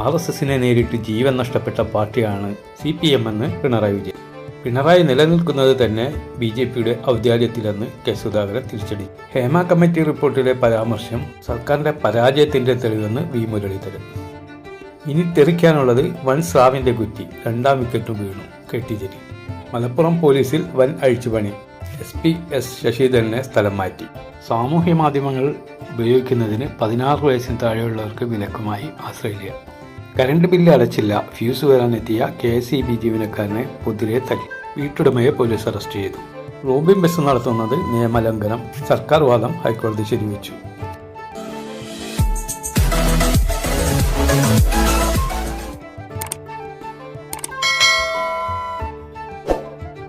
RSSനെ നേരിട്ട് ജീവൻ നഷ്ടപ്പെട്ട പാർട്ടിയാണ് CPM എന്ന് പിണറായി വിജയൻ. പിണറായി നിലനിൽക്കുന്നത് തന്നെ BJPയുടെ ഔദ്യാര്യത്തിലെന്ന് കെ സുധാകരൻ തിരിച്ചടി. ഹേമ കമ്മിറ്റി റിപ്പോർട്ടിലെ പരാമർശം സർക്കാരിന്റെ പരാജയത്തിന്റെ തെളിവെന്ന് വി മുരളീധരൻ. ഇനി തെറിക്കാനുള്ളത് വൻ സ്രാവിന്റെ കുറ്റി, 2ാം വിക്കറ്റും വീണു KT ജലീൽ. മലപ്പുറം പോലീസിൽ വൻ അഴിച്ചുപണി, SP S ശശിധരനെ സ്ഥലം മാറ്റി. സാമൂഹ്യ മാധ്യമങ്ങൾ ഉപയോഗിക്കുന്നതിന് 16 വയസ്സിന് താഴെയുള്ളവർക്ക് വിലക്കുമായി ഓസ്ട്രേലിയ. കറണ്ട് ബില്ല് അടച്ചില്ല, ഫ്യൂസ് വരാനെത്തിയ KSEB ജീവനക്കാരനെ പൊതിരെ തല്ലി. വീട്ടുടമയെ പോലീസ് അറസ്റ്റ് ചെയ്തു. റോബിൻ ബസ് നടത്തുന്നത് നിയമലംഘനം, സർക്കാർ വാദം ഹൈക്കോടതി ശരിവെച്ചു.